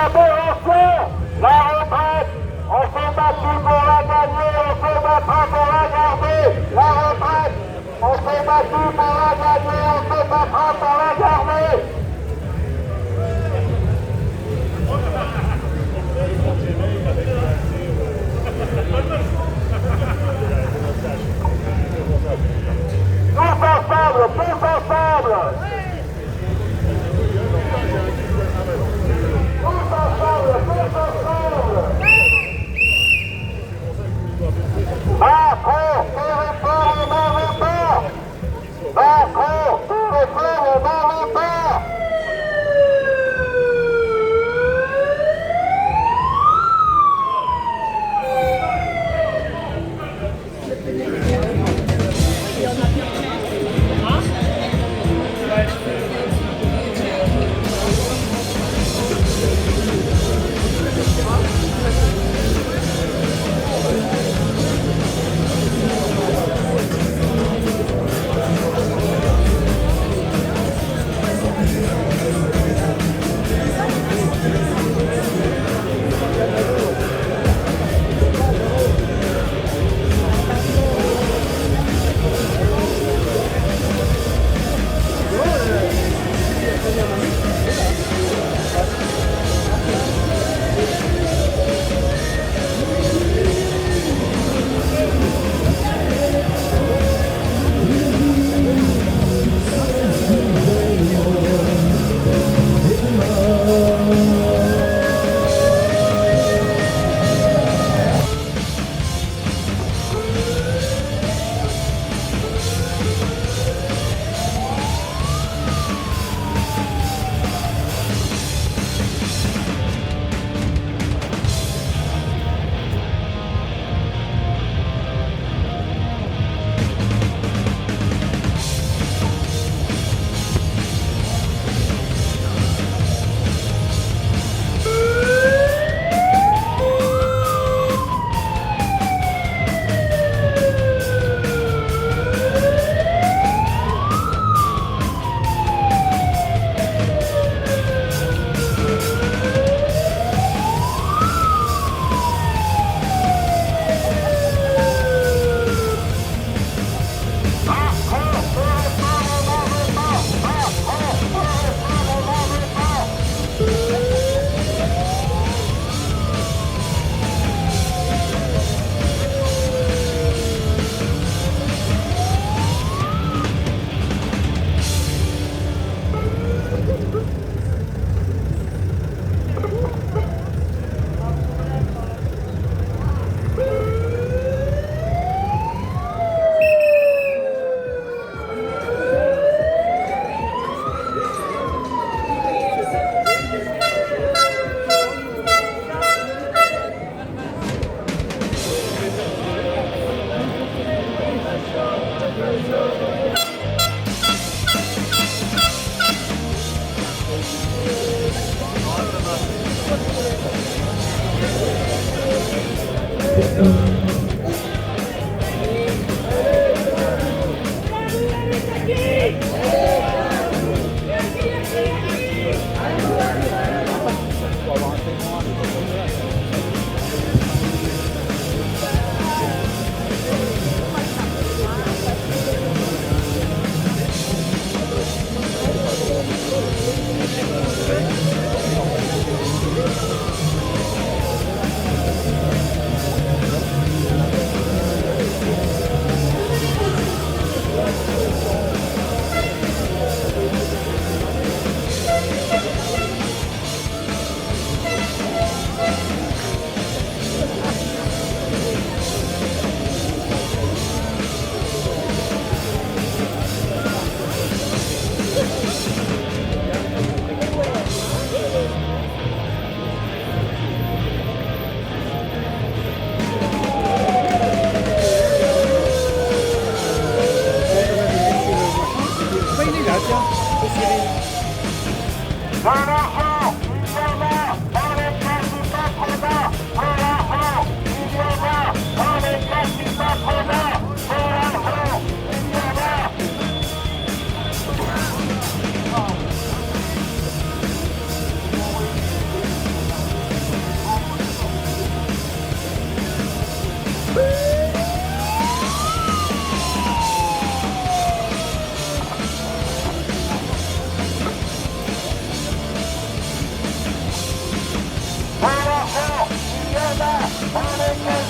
aberration, la retraite, on s'est battu pour la gagner, on se battra pour la garder, la retraite, on s'est battu pour la gagner, on se battra pour la garder. Tous ensemble, tous ensemble. Macron, tout réforme, on n'en veut pas. Macron, tout réforme, on n'en veut pas.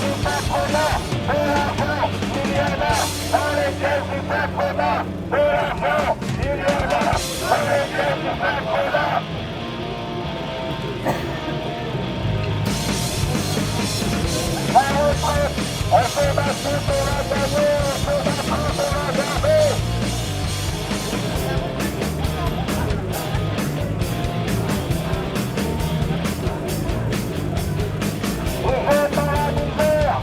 du patronat, de l'argent, il y en a dans les caisses du patronat, de l'argent, il y en a dans les caisses du patronat. La retraite, on s'est battu pour la gagner, on s'est battu pour la garder. Vous êtes dans la misère,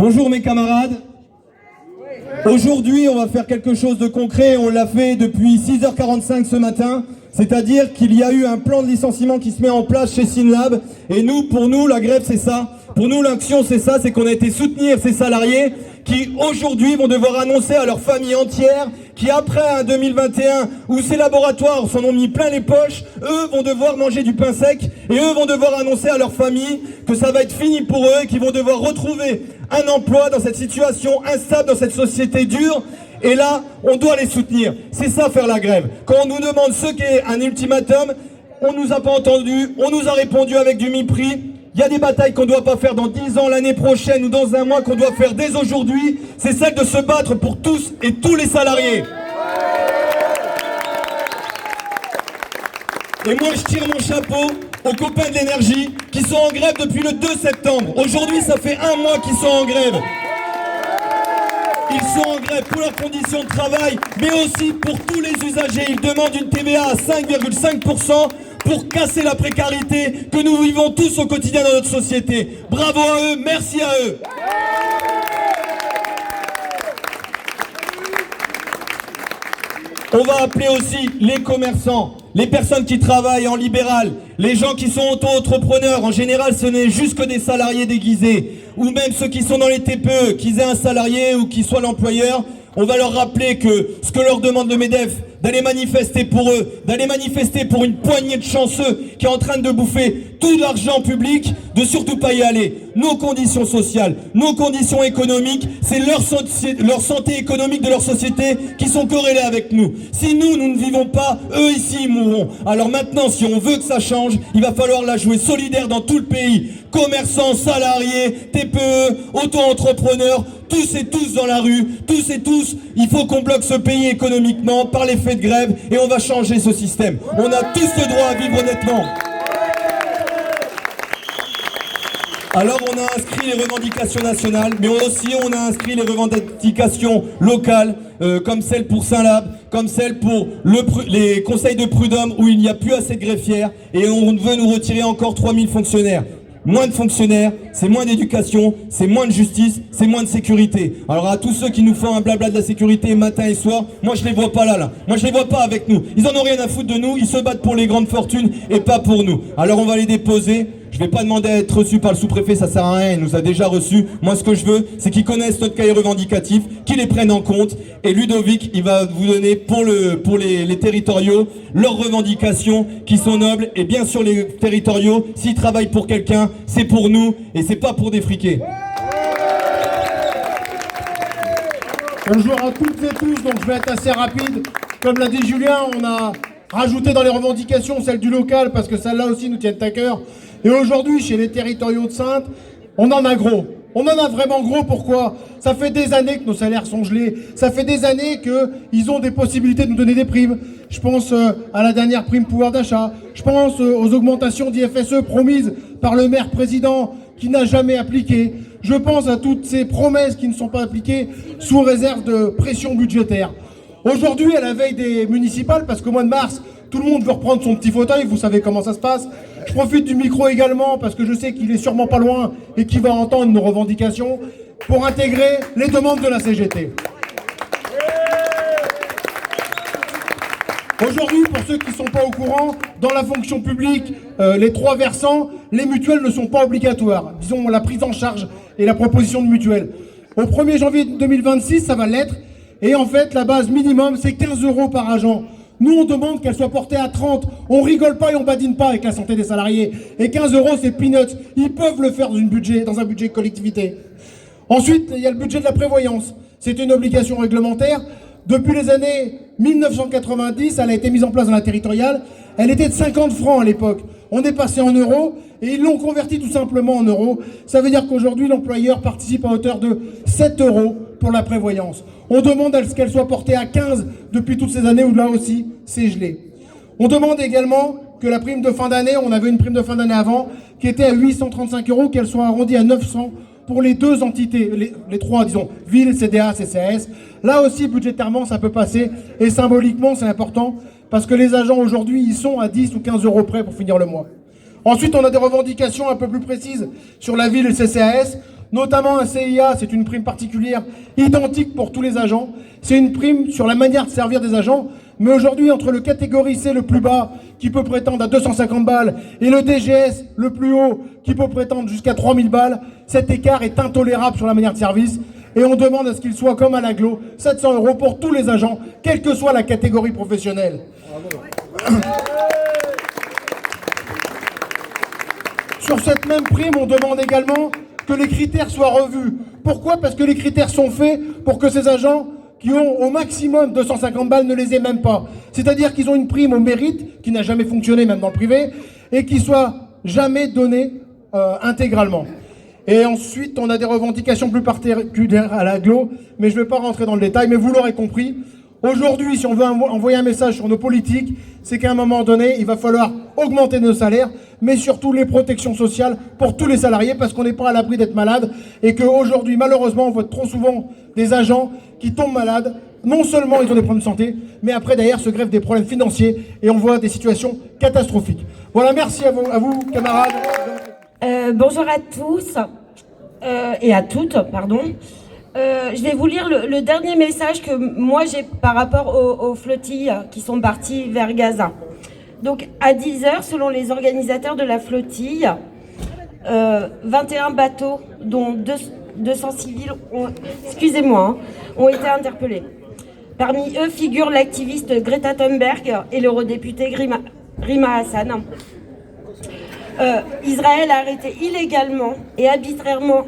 Bonjour mes camarades. Aujourd'hui, on va faire quelque chose de concret. On l'a fait depuis 6h45 ce matin. C'est-à-dire qu'il y a eu un plan de licenciement qui se met en place chez Synlab. Et nous, pour nous, la grève, c'est ça. Pour nous, l'action, c'est ça. C'est qu'on a été soutenir ces salariés qui, aujourd'hui, vont devoir annoncer à leur famille entière qui, après un 2021 où ces laboratoires s'en ont mis plein les poches, eux vont devoir manger du pain sec et eux vont devoir annoncer à leur famille que ça va être fini pour eux et qu'ils vont devoir retrouver un emploi dans cette situation instable, dans cette société dure. Et là, on doit les soutenir. C'est ça, faire la grève. Quand on nous demande ce qu'est un ultimatum, on nous a pas entendu, on nous a répondu avec du mépris. Il y a des batailles qu'on ne doit pas faire dans 10 ans, l'année prochaine ou dans un mois, qu'on doit faire dès aujourd'hui. C'est celle de se battre pour tous et tous les salariés. Et moi, je tire mon chapeau aux copains de l'énergie qui sont en grève depuis le 2 septembre. Aujourd'hui, ça fait un mois qu'ils sont en grève. Ils sont en grève pour leurs conditions de travail, mais aussi pour tous les usagers. Ils demandent une TVA à 5,5% pour casser la précarité que nous vivons tous au quotidien dans notre société. Bravo à eux, merci à eux. On va appeler aussi les commerçants, les personnes qui travaillent en libéral, les gens qui sont auto-entrepreneurs. En général, ce n'est juste que des salariés déguisés, ou même ceux qui sont dans les TPE, qu'ils aient un salarié ou qu'ils soient l'employeur. On va leur rappeler que ce que leur demande le MEDEF, d'aller manifester pour eux, d'aller manifester pour une poignée de chanceux qui est en train de bouffer tout l'argent public, de surtout pas y aller. Nos conditions sociales, nos conditions économiques, c'est leur santé économique de leur société qui sont corrélées avec nous. Si nous ne vivons pas, eux ici ils mourront. Alors maintenant, si on veut que ça change, il va falloir la jouer solidaire dans tout le pays. Commerçants, salariés, TPE, auto-entrepreneurs, tous et tous dans la rue, tous et tous, il faut qu'on bloque ce pays économiquement par l'effet de grève et on va changer ce système. On a tous le droit à vivre honnêtement. Alors on a inscrit les revendications nationales, mais aussi on a inscrit les revendications locales, comme celle pour Synlab, comme celle pour les conseils de prud'homme où il n'y a plus assez de greffières et on veut nous retirer encore 3000 fonctionnaires. Moins de fonctionnaires, c'est moins d'éducation, c'est moins de justice, c'est moins de sécurité. Alors à tous ceux qui nous font un blabla de la sécurité matin et soir, moi je les vois pas là. Moi je les vois pas avec nous. Ils en ont rien à foutre de nous, ils se battent pour les grandes fortunes et pas pour nous. Alors on va les déposer. Je vais pas demander à être reçu par le sous-préfet, ça sert à rien, il nous a déjà reçus. Moi ce que je veux, c'est qu'ils connaissent notre cahier revendicatif, qu'ils les prennent en compte. Et Ludovic, il va vous donner pour les territoriaux leurs revendications qui sont nobles. Et bien sûr les territoriaux, s'ils travaillent pour quelqu'un, c'est pour nous et c'est pas pour des friqués. Bonjour à toutes et tous, donc je vais être assez rapide. Comme l'a dit Julien, on a rajouté dans les revendications celle du local parce que celle-là aussi nous tiennent à cœur. Et aujourd'hui, chez les territoriaux de Saintes, on en a gros. On en a vraiment gros, pourquoi? Ça fait des années que nos salaires sont gelés. Ça fait des années qu'ils ont des possibilités de nous donner des primes. Je pense à la dernière prime pouvoir d'achat. Je pense aux augmentations d'IFSE promises par le maire président qui n'a jamais appliqué. Je pense à toutes ces promesses qui ne sont pas appliquées sous réserve de pression budgétaire. Aujourd'hui, à la veille des municipales, parce qu'au mois de mars, tout le monde veut reprendre son petit fauteuil, vous savez comment ça se passe. Je profite du micro également, parce que je sais qu'il est sûrement pas loin et qu'il va entendre nos revendications, pour intégrer les demandes de la CGT. Aujourd'hui, pour ceux qui ne sont pas au courant, dans la fonction publique, les trois versants, les mutuelles ne sont pas obligatoires. Disons la prise en charge et la proposition de mutuelle. Au 1er janvier 2026, ça va l'être. Et en fait, la base minimum, c'est 15 € par agent. Nous, on demande qu'elle soit portée à 30. On rigole pas et on badine pas avec la santé des salariés. Et 15 €, c'est peanuts. Ils peuvent le faire dans un budget collectivité. Ensuite, il y a le budget de la prévoyance. C'est une obligation réglementaire. Depuis les années 1990, elle a été mise en place dans la territoriale. Elle était de 50 francs à l'époque. On est passé en euros et ils l'ont converti tout simplement en euros. Ça veut dire qu'aujourd'hui, l'employeur participe à hauteur de 7 € pour la prévoyance. On demande à ce qu'elle soit portée à 15 depuis toutes ces années où là aussi, c'est gelé. On demande également que la prime de fin d'année, on avait une prime de fin d'année avant, qui était à 835 €, qu'elle soit arrondie à 900 pour les deux entités, les trois, disons, ville, CDA, CCAS. Là aussi, budgétairement, ça peut passer. Et symboliquement, c'est important, parce que les agents aujourd'hui, ils sont à 10 ou 15 € près pour finir le mois. Ensuite, on a des revendications un peu plus précises sur la ville et le CCAS. notamment un CIA, c'est une prime particulière, identique pour tous les agents. C'est une prime sur la manière de servir des agents. Mais aujourd'hui, entre le catégorie C le plus bas, qui peut prétendre à 250 balles, et le DGS le plus haut, qui peut prétendre jusqu'à 3000 balles, cet écart est intolérable sur la manière de service. Et on demande à ce qu'il soit comme à l'agglo, 700 € pour tous les agents, quelle que soit la catégorie professionnelle. Sur cette même prime, on demande également que les critères soient revus. Pourquoi? Parce que les critères sont faits pour que ces agents qui ont au maximum 250 balles ne les aient même pas. C'est-à-dire qu'ils ont une prime au mérite, qui n'a jamais fonctionné même dans le privé, et qui soit jamais donnée intégralement. Et ensuite, on a des revendications plus particulières à l'agglo, mais je ne vais pas rentrer dans le détail, mais vous l'aurez compris. Aujourd'hui, si on veut envoyer un message sur nos politiques, c'est qu'à un moment donné, il va falloir augmenter nos salaires, mais surtout les protections sociales pour tous les salariés, parce qu'on n'est pas à l'abri d'être malade, et qu'aujourd'hui, malheureusement, on voit trop souvent des agents qui tombent malades. Non seulement ils ont des problèmes de santé, mais après, derrière, se greffent des problèmes financiers, et on voit des situations catastrophiques. Voilà, merci à vous camarades. Bonjour à tous et à toutes, pardon. Je vais vous lire le dernier message que moi j'ai par rapport aux flottilles qui sont parties vers Gaza. Donc à 10h, selon les organisateurs de la flottille, 21 bateaux, dont 200 civils, ont été interpellés. Parmi eux figure l'activiste Greta Thunberg et l'eurodéputé Rima Hassan. Israël a arrêté illégalement et arbitrairement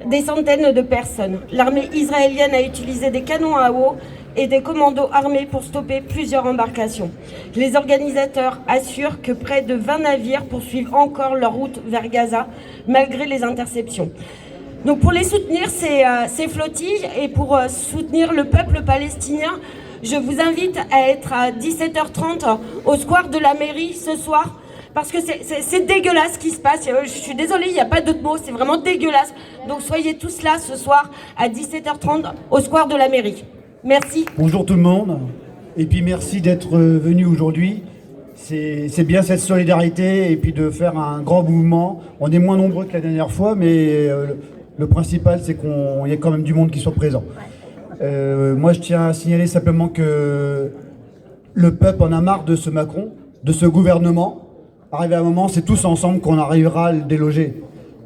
des centaines de personnes. L'armée israélienne a utilisé des canons à eau et des commandos armés pour stopper plusieurs embarcations. Les organisateurs assurent que près de 20 navires poursuivent encore leur route vers Gaza, malgré les interceptions. Donc pour les soutenir, ces flottilles, et pour soutenir le peuple palestinien, je vous invite à être à 17h30 au square de la mairie ce soir, parce que c'est dégueulasse ce qui se passe. Je suis désolée, il n'y a pas d'autre mot, c'est vraiment dégueulasse. Donc soyez tous là ce soir à 17h30 au square de la mairie. Merci. Bonjour tout le monde, et puis merci d'être venu aujourd'hui. C'est bien cette solidarité et puis de faire un grand mouvement. On est moins nombreux que la dernière fois, mais le principal c'est qu'il y ait quand même du monde qui soit présent. Moi je tiens à signaler simplement que le peuple en a marre de ce Macron, de ce gouvernement. Arrivé à un moment, c'est tous ensemble qu'on arrivera à le déloger.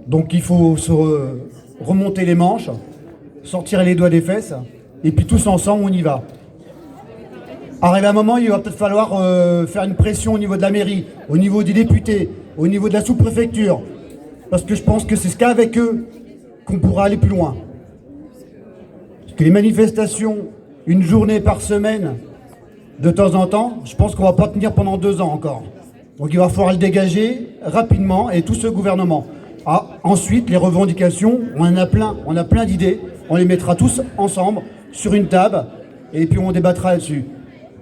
Donc il faut se remonter les manches, sortir les doigts des fesses, et puis tous ensemble, on y va. Arrivé à un moment, il va peut-être falloir faire une pression au niveau de la mairie, au niveau des députés, au niveau de la sous-préfecture, parce que je pense que c'est ce qu'avec eux qu'on pourra aller plus loin. Parce que les manifestations, une journée par semaine, de temps en temps, je pense qu'on ne va pas tenir pendant 2 ans encore. Donc il va falloir le dégager rapidement, et tout ce gouvernement. Ensuite, les revendications, on en a plein d'idées, on les mettra tous ensemble sur une table, et puis on débattra là-dessus.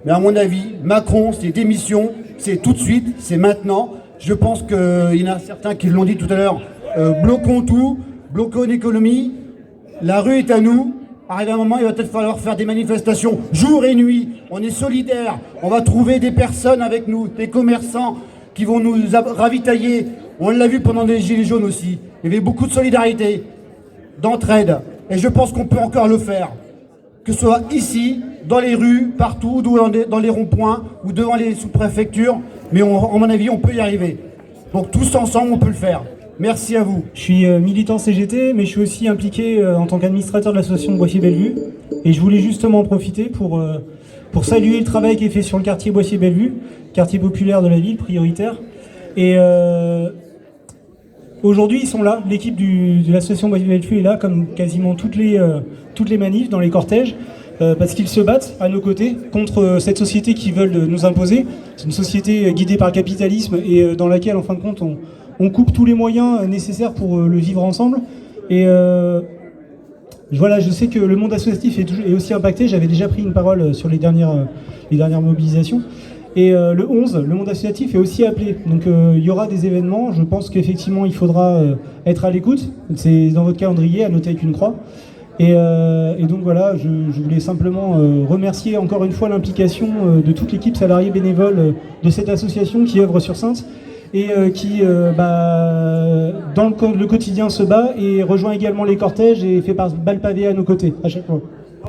Mais à mon avis, Macron, c'est démission, c'est tout de suite, c'est maintenant. Je pense qu'il y en a certains qui l'ont dit tout à l'heure, bloquons tout, bloquons l'économie, la rue est à nous. Arrivé un moment, il va peut-être falloir faire des manifestations jour et nuit. On est solidaires, on va trouver des personnes avec nous, des commerçants qui vont nous ravitailler. On l'a vu pendant les Gilets jaunes aussi. Il y avait beaucoup de solidarité, d'entraide. Et je pense qu'on peut encore le faire. Que ce soit ici, dans les rues, partout, dans les ronds-points ou devant les sous-préfectures. Mais à mon avis, on peut y arriver. Donc tous ensemble, on peut le faire. Merci à vous. Je suis militant CGT, mais je suis aussi impliqué en tant qu'administrateur de l'association de Boissier-Bellevue. Et je voulais justement en profiter pour saluer le travail qui est fait sur le quartier Boissier-Bellevue, quartier populaire de la ville, prioritaire. Et aujourd'hui, ils sont là. L'équipe de l'association Boissier-Bellevue est là, comme quasiment toutes les manifs, dans les cortèges, parce qu'ils se battent à nos côtés contre cette société qu'ils veulent nous imposer. C'est une société guidée par le capitalisme et dans laquelle, en fin de compte, on coupe tous les moyens nécessaires pour le vivre ensemble. Et voilà, je sais que le monde associatif est aussi impacté. J'avais déjà pris une parole sur les dernières mobilisations. Et le 11, le monde associatif est aussi appelé. Donc il y aura des événements. Je pense qu'effectivement, il faudra être à l'écoute. C'est dans votre calendrier, à noter avec une croix. Et donc voilà, je voulais simplement remercier encore une fois l'implication de toute l'équipe salariée bénévole de cette association qui œuvre sur Saintes. et qui, dans le quotidien, se bat et rejoint également les cortèges et fait balle pavée à nos côtés à chaque fois.